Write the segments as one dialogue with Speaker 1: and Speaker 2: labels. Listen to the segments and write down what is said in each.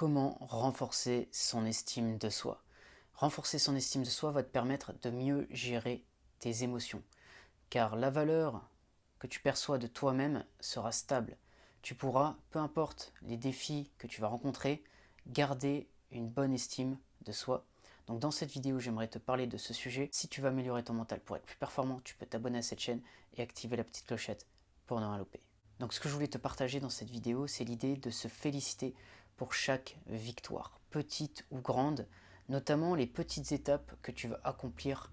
Speaker 1: Comment renforcer son estime de soi? Renforcer son estime de soi va te permettre de mieux gérer tes émotions, car la valeur que tu perçois de toi-même sera stable. Tu pourras, peu importe les défis que tu vas rencontrer, garder une bonne estime de soi. Donc dans cette vidéo, j'aimerais te parler de ce sujet. Si tu veux améliorer ton mental pour être plus performant, tu peux t'abonner à cette chaîne et activer la petite clochette pour ne rien louper. Donc ce que je voulais te partager dans cette vidéo, c'est l'idée de se féliciter pour chaque victoire, petite ou grande, notamment les petites étapes que tu vas accomplir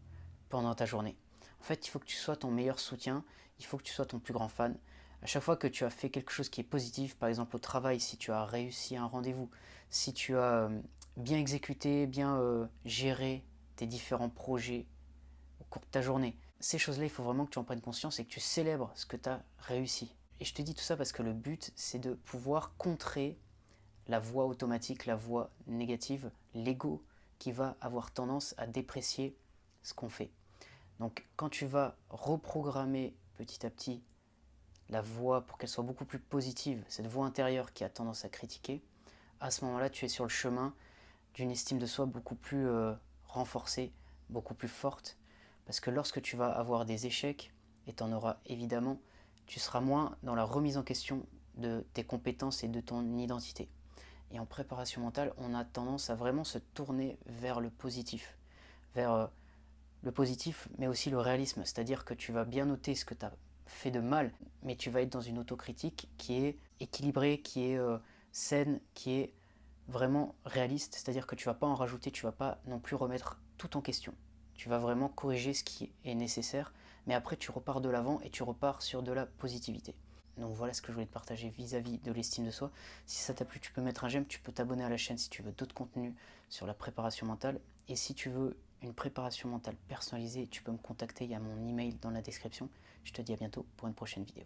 Speaker 1: pendant ta journée. En fait, il faut que tu sois ton meilleur soutien, il faut que tu sois ton plus grand fan. À chaque fois que tu as fait quelque chose qui est positif, par exemple au travail, si tu as réussi un rendez-vous, si tu as bien exécuté, bien géré tes différents projets au cours de ta journée, ces choses-là, il faut vraiment que tu en prennes conscience et que tu célèbres ce que tu as réussi. Et je te dis tout ça parce que le but, c'est de pouvoir contrer la voix automatique, la voix négative, l'ego qui va avoir tendance à déprécier ce qu'on fait. Donc quand tu vas reprogrammer petit à petit la voix pour qu'elle soit beaucoup plus positive, cette voix intérieure qui a tendance à critiquer, à ce moment-là, tu es sur le chemin d'une estime de soi beaucoup plus renforcée, beaucoup plus forte. Parce que lorsque tu vas avoir des échecs, et tu en auras évidemment, tu seras moins dans la remise en question de tes compétences et de ton identité. Et en préparation mentale, on a tendance à vraiment se tourner vers le positif. Vers le positif, mais aussi le réalisme. C'est-à-dire que tu vas bien noter ce que tu as fait de mal, mais tu vas être dans une autocritique qui est équilibrée, qui est saine, qui est vraiment réaliste. C'est-à-dire que tu vas pas en rajouter, tu vas pas non plus remettre tout en question. Tu vas vraiment corriger ce qui est nécessaire, mais après tu repars de l'avant et tu repars sur de la positivité. Donc voilà ce que je voulais te partager vis-à-vis de l'estime de soi. Si ça t'a plu, tu peux mettre un j'aime, tu peux t'abonner à la chaîne si tu veux d'autres contenus sur la préparation mentale. Et si tu veux une préparation mentale personnalisée, tu peux me contacter, il y a mon email dans la description. Je te dis à bientôt pour une prochaine vidéo.